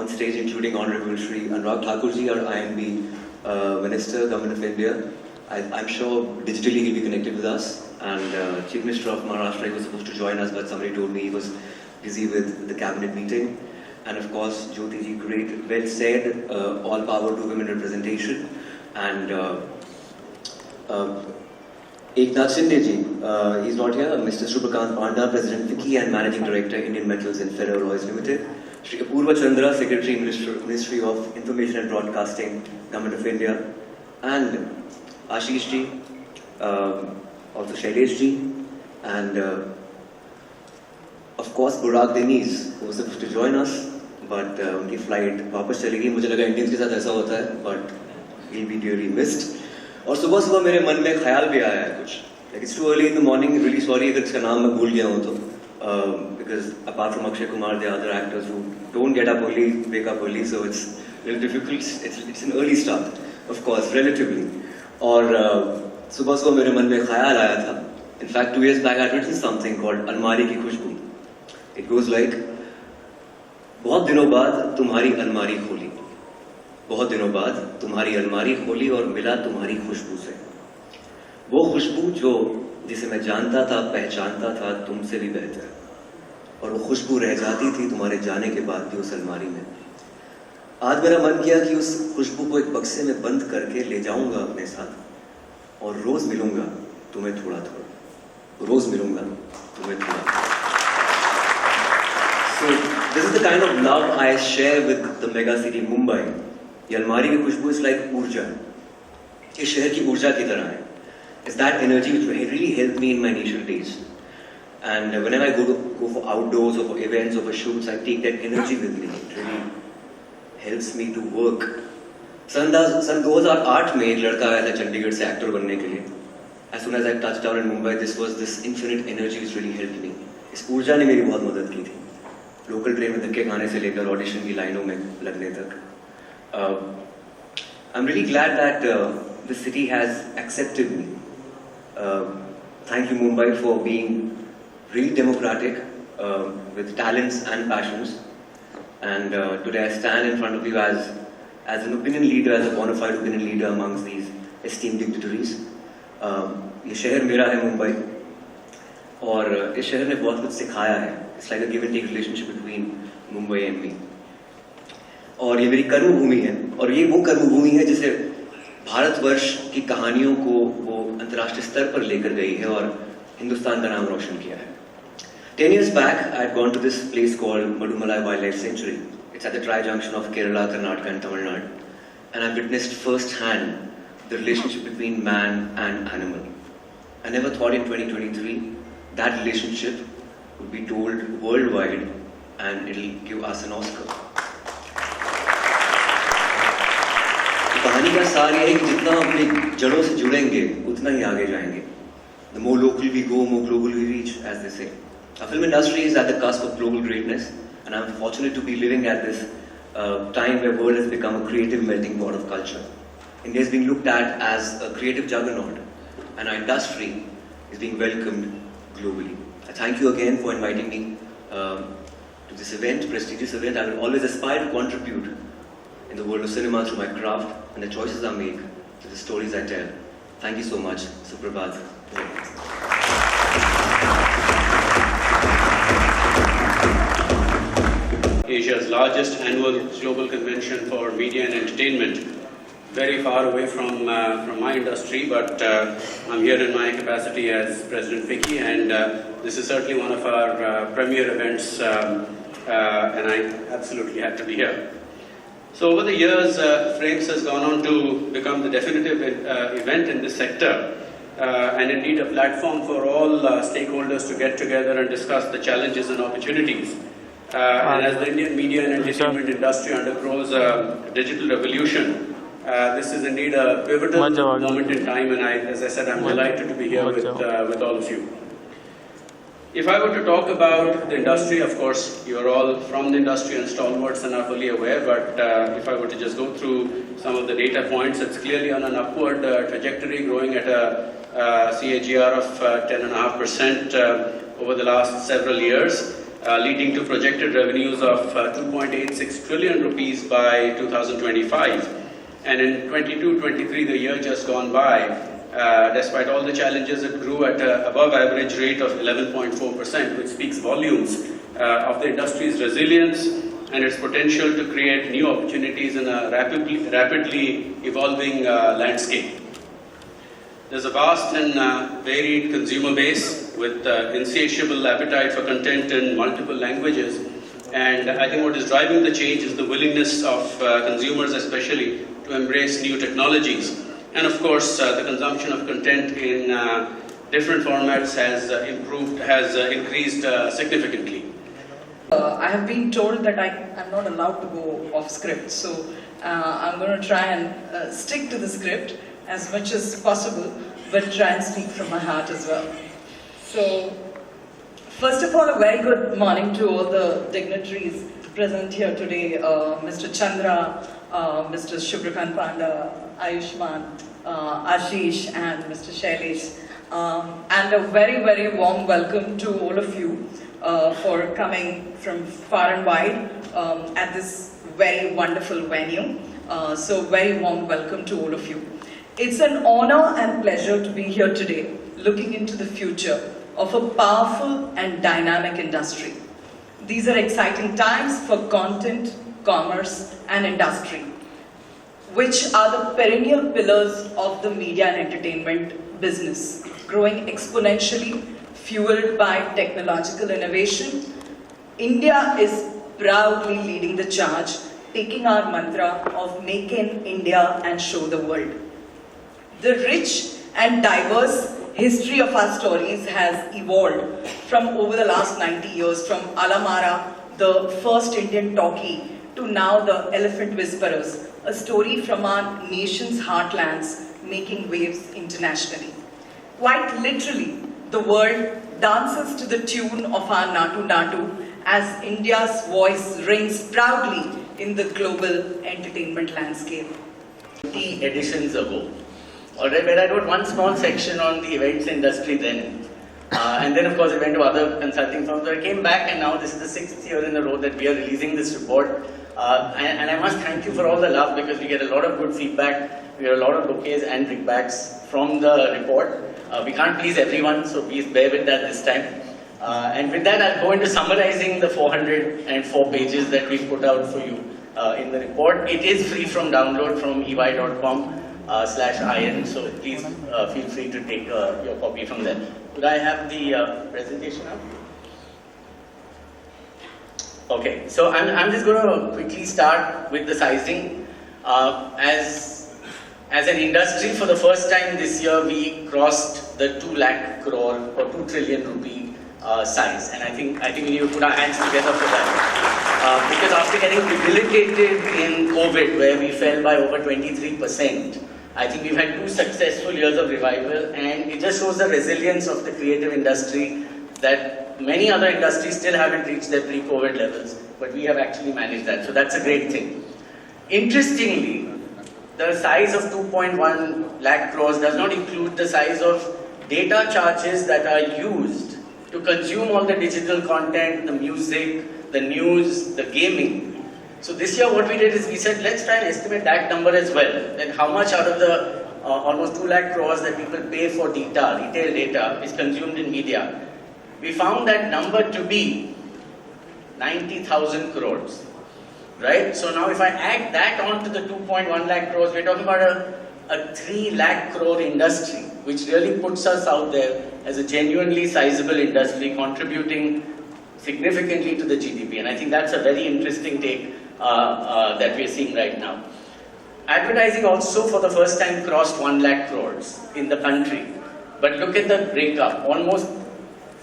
on stage, including Honorable Shri Thakurji, our INB Minister, Government of India. I'm sure digitally he'll be connected with us. And Chief Minister of Maharashtra was supposed to join us, but somebody told me he was busy with the cabinet meeting. And of course, Jyoti ji, great, well said, all power to women representation. And Eknath Shinde ji, he's not here, Mr. Shubhakant Panda, President FICCI and Managing Director, Indian Metals and Ferroalloys Limited. Shri Apurva Chandra, Secretary, Ministry of Information and Broadcasting, Government of India. And Ashish ji, also Shailesh ji, and of course Burak Deniz, who was supposed to join us, but उनकी flight वापस चली गई. मुझे लगा Indians के साथ ऐसा होता है, but he'll be dearly missed. और सुबह सुबह मेरे मन में ख्याल भी आया है कुछ. Like it's too early in the morning. Really sorry अगर इसका नाम मैं भूल गया हूँ तो, because apart from Akshay Kumar, there are other actors who don't get up early, wake up early, so it's a little difficult. It's an early start, of course, relatively. और सुबह सुबह मेरे मन में ख्याल आया था. In fact, 2 years back I had written something called अलमारी की खुशबू. It goes like, बहुत दिनों बाद तुम्हारी अलमारी खोली, बहुत दिनों बाद तुम्हारी अलमारी खोली और मिला तुम्हारी खुशबू से. वो खुशबू जो जिसे मैं जानता था, पहचानता था, तुमसे भी बेहतर. और वो खुशबू रह जाती थी तुम्हारे जाने के बाद भी उस अलमारी में. आज मेरा मन किया कि उस खुशबू को एक बक्से में बंद करके ले जाऊंगा अपने साथ और रोज मिलूंगा तुम्हें थोड़ा थोड़ा, रोज मिलूंगा तुम्हें थोड़ा. So this is the kind of love I share with the mega city Mumbai. ये अलमारी की खुशबू is like ऊर्जा. ये शहर की ऊर्जा की तरह है. It's that energy which really helped me in my initial days. And whenever I go for outdoors or for events or for shoots, I take that energy with me. It really helps me to work. सन 2008 में एक लड़का आया था चंडीगढ़ से actor बनने के लिए. As soon as I touched down in Mumbai, this infinite energy which really helped me. इस ऊर्जा ने मेरी बहुत मदद की थी. लोकल ट्रेन में धक्के खाने से लेकर ऑडिशन की लाइनों में लगने तक. I'm really glad that the city has accepted me. Thank you Mumbai for being really democratic with talents and passions. And today I stand in front of you as an opinion leader, as a bona fide opinion leader amongst these esteemed dignitaries. ये शहर मेरा है मुंबई, और इस शहर ने बहुत कुछ सिखाया है. It's like a give and take relationship between Mumbai and me. और ये मेरी कर्मभूमि है, और ये वो कर्मभूमि है जिसे भारतवर्ष की कहानियों को वो अंतर्राष्ट्रीय स्तर पर लेकर गई है और हिंदुस्तान का नाम रोशन किया है. 10 years back, I had gone to this place called Madumalai Wildlife Sanctuary. It's at the tri-junction of Kerala, Karnataka and Tamil Nadu. And I witnessed firsthand the relationship between man and animal. I never thought in 2023 that relationship would be told worldwide and it'll give us an Oscar. कहानी का सार ये है कि जितना अपनी जड़ों से जुड़ेंगे उतना ही आगे जाएंगे. The more local we go, more global we reach, as they say. Our film industry is at the cusp of global greatness, and I'm fortunate to be living at this time where the world has become a creative melting pot of culture. India is being looked at as a creative juggernaut, and our industry is being welcomed globally. I thank you again for inviting me to this event, prestigious event. I will always aspire to contribute in the world of cinema through my craft and the choices I make, to the stories I tell. Thank you so much. Suprabhat. Asia's largest annual global convention for media and entertainment. Very far away from my industry, but I'm here in my capacity as President FICCI, and this is certainly one of our premier events, and I absolutely had to be here. So over the years, Frames has gone on to become the definitive event in this sector, and indeed a platform for all stakeholders to get together and discuss the challenges and opportunities. And as the Indian media and entertainment industry undergoes a digital revolution, this is indeed a pivotal moment in time, and as I said, I'm delighted to be here with all of you. If I were to talk about the industry, of course, you're all from the industry and stalwarts and are fully aware, but if I were to just go through some of the data points, it's clearly on an upward trajectory, growing at a CAGR of 10.5% over the last several years. leading to projected revenues of 2.86 trillion rupees by 2025. And in 22-23, the year just gone by, despite all the challenges, it grew at an above average rate of 11.4%, which speaks volumes of the industry's resilience and its potential to create new opportunities in a rapidly evolving landscape. There's a vast and varied consumer base with insatiable appetite for content in multiple languages. And I think what is driving the change is the willingness of consumers especially to embrace new technologies. And of course, the consumption of content in different formats has increased significantly. I have been told that I'm not allowed to go off script, so I'm going to try and stick to the script as much as possible, but try and speak from my heart as well. So, first of all, a very good morning to all the dignitaries present here today, Mr. Chandra, Mr. Shubhrakant Panda, Ayushmann, Ashish and Mr. Shailesh, and a very, very warm welcome to all of you for coming from far and wide at this very wonderful venue. So very warm welcome to all of you. It's an honor and pleasure to be here today, looking into the future of a powerful and dynamic industry. These are exciting times for content, commerce and industry, which are the perennial pillars of the media and entertainment business, growing exponentially, fueled by technological innovation. India is proudly leading the charge, taking our mantra of Make in India and show the world. The rich and diverse history of our stories has evolved from over the last 90 years, from Alamara, the first Indian talkie, to now the Elephant Whisperers, a story from our nation's heartlands making waves internationally. Quite literally, the world dances to the tune of our Natu Natu as India's voice rings proudly in the global entertainment landscape. 20 editions ago, where I wrote one small section on the events industry then. And then of course I went to other consulting firms. So I came back and now this is the 6th year in a row that we are releasing this report. And I must thank you for all the love because we get a lot of good feedback. We get a lot of bouquets and brickbacks from the report. We can't please everyone, so please bear with that this time. And with that, I'll go into summarizing the 404 pages that we've put out for you in the report. It is free from download from ey.com/in, so please feel free to take your copy from there. Could I have the presentation now? Okay, so I'm just going to quickly start with the sizing. As an industry, for the first time this year, we crossed the 2 lakh crore or 2 trillion rupee size, and I think we need to put our hands together for that. Because after getting debilitated in COVID, where we fell by over 23%, I think we've had 2 successful years of revival, and it just shows the resilience of the creative industry that many other industries still haven't reached their pre-COVID levels, but we have actually managed that. So that's a great thing. Interestingly, the size of 2.1 lakh crores does not include the size of data charges that are used to consume all the digital content, the music, the news, the gaming. So this year what we did is we said, let's try and estimate that number as well. Then how much out of the almost 2 lakh crores that people pay for data, retail data, is consumed in media. We found that number to be 90,000 crores. Right? So now if I add that on to the 2.1 lakh crores, we're talking about a 3 lakh crore industry, which really puts us out there as a genuinely sizable industry contributing significantly to the GDP. And I think that's a very interesting take that we're seeing right now. Advertising also for the first time crossed 1 lakh crores in the country. But look at the breakup. Almost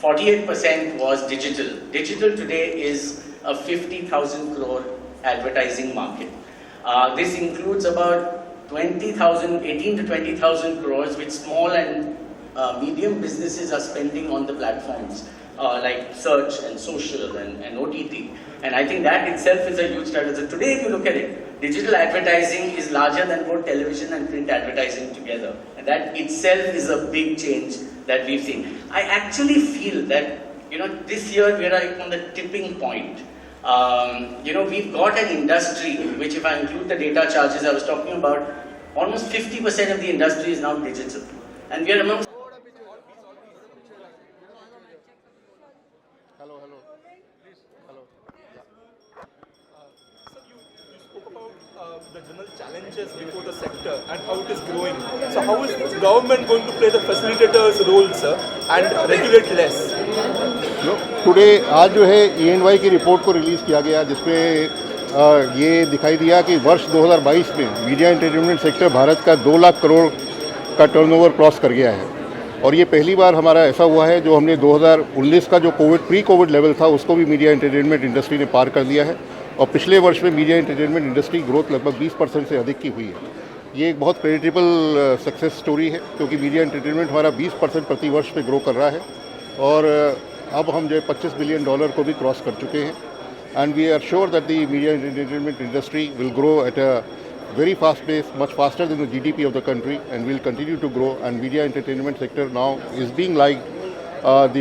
48% was digital. Digital today is a 50,000 crore advertising market. This includes about 18 to 20,000 crores which small and medium businesses are spending on the platforms like search and social and OTT. And I think that itself is a huge strategy. So today if you look at it, digital advertising is larger than both television and print advertising together. And that itself is a big change that we've seen. I actually feel that this year we are like on the tipping point. We've got an industry which, if I include the data charges I was talking about, almost 50% of the industry is now digital. And we are among the general challenges before the sector and how it is growing. So how is the government going to play the facilitator's role, sir, and regulate less? Today आज जो है EY की report को release किया गया, जिसमें ये दिखाई दिया कि वर्ष 2022 में मीडिया एंटरटेनमेंट सेक्टर भारत का 2 लाख करोड़ का टर्नओवर क्रॉस कर गया है। और ये पहली बार हमारा ऐसा हुआ है जो हमने 2019 का जो प्री कोविड लेवल था उसको भी मीडिया एंटरटेनमेंट इंडस्ट्री ने पार कर दिया है। और पिछले वर्ष में मीडिया एंटरटेनमेंट इंडस्ट्री ग्रोथ लगभग 20% से अधिक की हुई है। ये एक बहुत क्रेडिटेबल सक्सेस स्टोरी है, क्योंकि मीडिया एंटरटेनमेंट हमारा 20% प्रति वर्ष पे ग्रो कर रहा है। और अब हम जो है $25 बिलियन को भी क्रॉस कर चुके हैं। And we are sure that the media entertainment industry will grow at a very fast pace, much faster than the GDP of the country, and will continue to grow. And media entertainment sector now is being liked.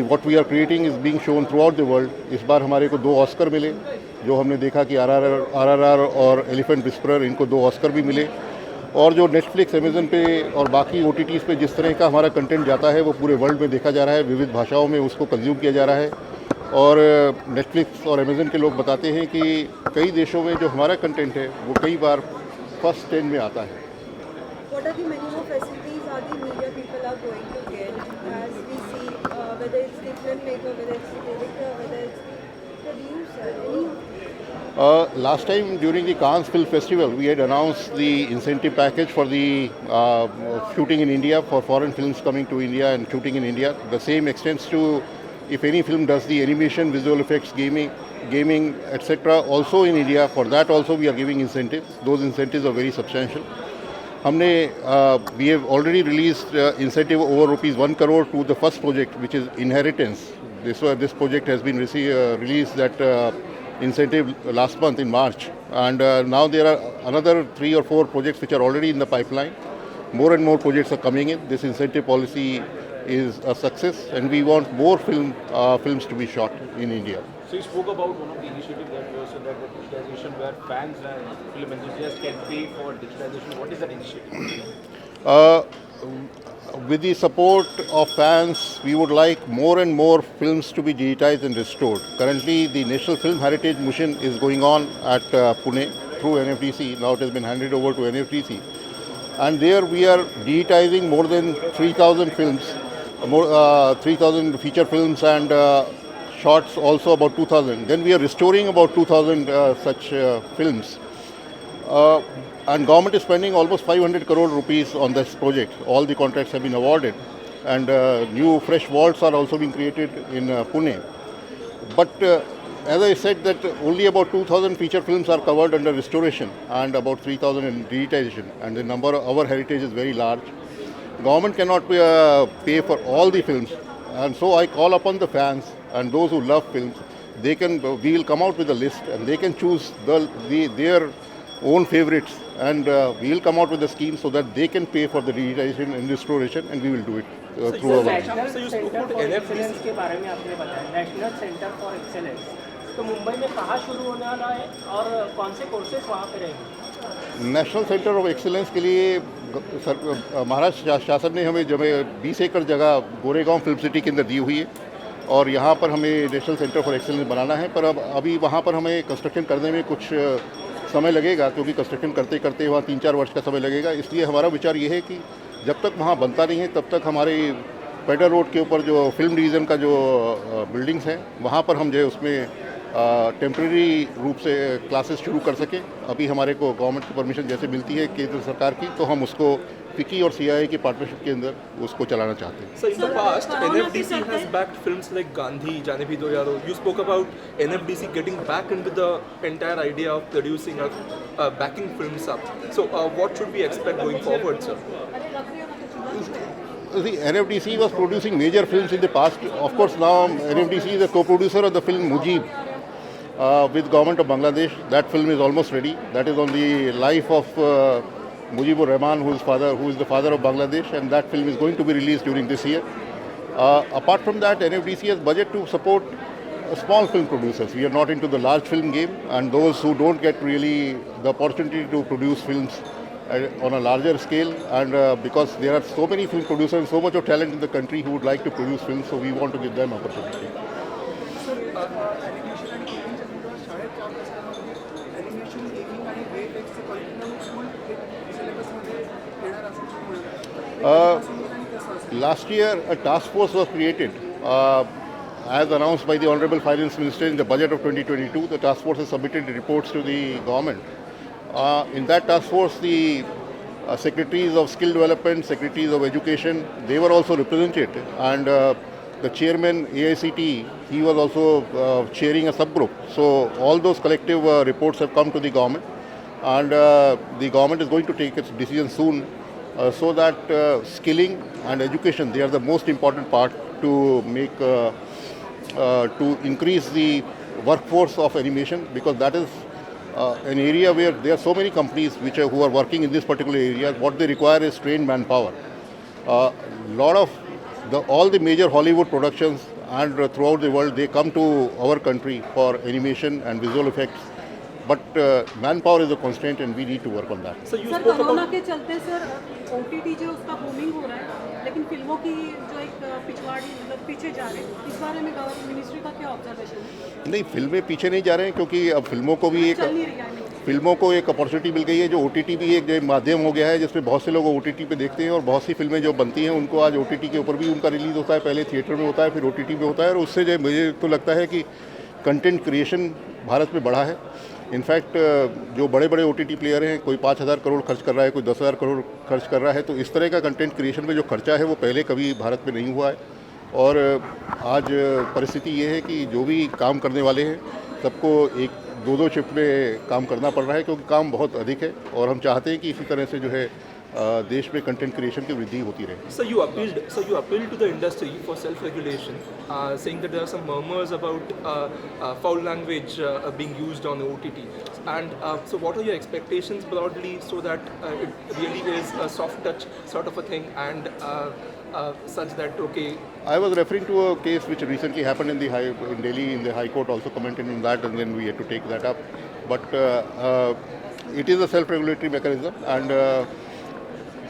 What we are creating is being shown throughout the world. इस बार हमारे को 2 Oscar मिले, जो हमने देखा कि RRR और elephant whisperer, इनको 2 ऑस्कर भी मिले। और जो नेटफ्लिक्स, अमेजन पे और बाकी OTTs पे जिस तरह का हमारा कंटेंट जाता है वो पूरे वर्ल्ड में देखा जा रहा है, विविध भाषाओं में उसको कंज्यूम किया जा रहा है। और नेटफ्लिक्स और अमेजन के लोग बताते हैं कि कई देशों में जो हमारा कंटेंट है वो कई बार फर्स्ट 10 में आता है। What are the minimum facilities are the media people are going to get, as we see, whether it's the filmmaker, whether it's the director, whether it's the producer, any? Last time during the Cannes Film Festival, we had announced the incentive package for the shooting in India, for foreign films coming to India and shooting in India. The same extends to if any film does the animation, visual effects, gaming, etc. also in India. For that also we are giving incentives. Those incentives are very substantial. We have already released incentive over ₹1 crore to the first project, which is Inheritance. This project has been released that incentive last month in March, and now there are another 3 or 4 projects which are already in the pipeline. More and more projects are coming in. This incentive policy is a success, and we want more films to be shot in India. So you spoke about one of the initiatives that was that digitization, where fans and film enthusiasts can pay for digitization. What is that initiative? With the support of fans, we would like more and more films to be digitized and restored. Currently, the National Film Heritage Mission is going on at Pune through NFDC. Now it has been handed over to NFDC. And there we are digitizing more than 3,000 films, 3,000 feature films and shorts also about 2,000. Then we are restoring about 2,000 such films. And government is spending almost 500 crore rupees on this project. All the contracts have been awarded. And new fresh vaults are also being created in Pune. But as I said, that only about 2,000 feature films are covered under restoration and about 3,000 in digitization. And the number of our heritage is very large. Government cannot pay for all the films. And so I call upon the fans and those who love films. We will come out with a list and they can choose their own favorites, and we will come out with a scheme so that they can pay for the digitization and restoration, and we will do it through our. So you spoke about NFDC के बारे में आपने बताया, national centre for excellence, तो मुंबई में कहाँ शुरू होने वाला है और कौन से कोर्सेज वहाँ पे रहेंगे? नेशनल सेंटर ऑफ एक्सेलेंस के लिए महाराष्ट्र शासन ने हमें 20 एकड़ जगह गोरेगांव फिल्म सिटी के अंदर दी हुई है, और यहाँ पर हमें नेशनल सेंटर फॉर एक्सेलेंस बनाना है। पर अब अभी वहाँ पर हमें कंस्ट्रक्शन करने में कुछ समय लगेगा, क्योंकि कंस्ट्रक्शन करते करते वहाँ 3-4 वर्ष का समय लगेगा। इसलिए हमारा विचार ये है कि जब तक वहाँ बनता नहीं है तब तक हमारे पेडर रोड के ऊपर जो फिल्म डिवीज़न का जो बिल्डिंग्स हैं वहाँ पर हम जो है उसमें टेम्प्रेरी रूप से क्लासेस शुरू कर सकें। अभी हमारे को गवर्नमेंट की परमिशन जैसे मिलती है केंद्र सरकार की, तो हम उसको FICCI और CII की पार्टनरशिप के अंदर उसको चलाना चाहते हैं। So in the past, NFDC has backed films like Gandhi, Jaane Bhi Do Yaro. You spoke about NFDC getting back into the entire idea of producing or backing films up. So what should we expect going forward, sir? The NFDC was producing major films in the past. Of course, now NFDC is a co-producer of the film Mujib with government of Bangladesh. That film is almost ready. That is on the life of Mujibur Rahman, who is the father of Bangladesh, and that film is going to be released during this year. Apart from that, NFDC has budget to support small film producers. We are not into the large film game, and those who don't get really the opportunity to produce films on a larger scale, and because there are so many film producers and so much of talent in the country who would like to produce films, so we want to give them opportunity. Last year, a task force was created. As announced by the Honorable Finance Minister in the budget of 2022, the task force has submitted reports to the government. In that task force, the secretaries of skill development, secretaries of education, they were also represented. And the chairman, AICT, he was also chairing a subgroup. So all those collective reports have come to the government. And the government is going to take its decision soon. So that skilling and education, they are the most important part to make, to increase the workforce of animation, because that is an area where there are so many companies who are working in this particular area. What they require is trained manpower. Lot of all the major Hollywood productions and throughout the world, they come to our country for animation and visual effects. But manpower is a constraint, and we need to work on that. So you sir spoke corona about के चलते sir OTT जो उसका booming हो रहा है, लेकिन फिल्मों की जो एक पिछवाड़ी मतलब पीछे जा रहे हैं, इस बारे में मिनिस्ट्री का क्या ऑब्जर्वेशन है? नहीं, फिल्में पीछे नहीं जा रहे हैं, क्योंकि अब फिल्मों को भी एक अपॉर्चुनिटी मिल गई है। जो OTT भी एक माध्यम हो गया है, जिसमें बहुत से लोग OTT पे देखते हैं, और बहुत सी फिल्में जो बनती हैं उनको आज OTT के ऊपर भी उनका रिलीज़ होता है। पहले थिएटर में होता है, फिर OTT में होता है, और उससे जो मुझे तो लगता है कि कंटेंट क्रिएशन भारत में बढ़ा है। इनफैक्ट जो बड़े बड़े OTT प्लेयर हैं, कोई 5,000 करोड़ खर्च कर रहा है, कोई 10,000 करोड़ खर्च कर रहा है, तो इस तरह का कंटेंट क्रिएशन में जो खर्चा है वो पहले कभी भारत में नहीं हुआ है। और आज परिस्थिति ये है कि जो भी काम करने वाले हैं सबको एक दो शिफ्ट में काम करना पड़ रहा है, क्योंकि काम बहुत अधिक है, और हम चाहते हैं कि इसी तरह से जो है देश में कंटेंट क्रिएशन की वृद्धि होती रहे। So you appealed to the industry for self-regulation, saying that there are some murmurs about foul language being used on OTT. And so what are your expectations broadly, so that it really is a soft touch sort of a thing, and such that, okay. I was referring to a case which recently happened in Delhi, in the High Court also commented on that, and then we had to take that up. But it is a self-regulatory mechanism, and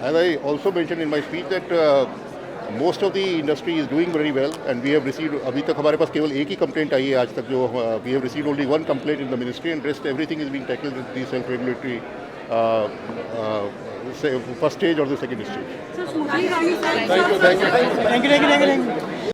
as I also mentioned in my speech that most of the industry is doing very well, and we have received, अभी तक हमारे पास केवल एक ही complaint आई है आज तक, जो we have received only one complaint in the ministry, and rest everything is being tackled with the self-regulatory first stage or the second stage. Sir smoothly running. Thank you.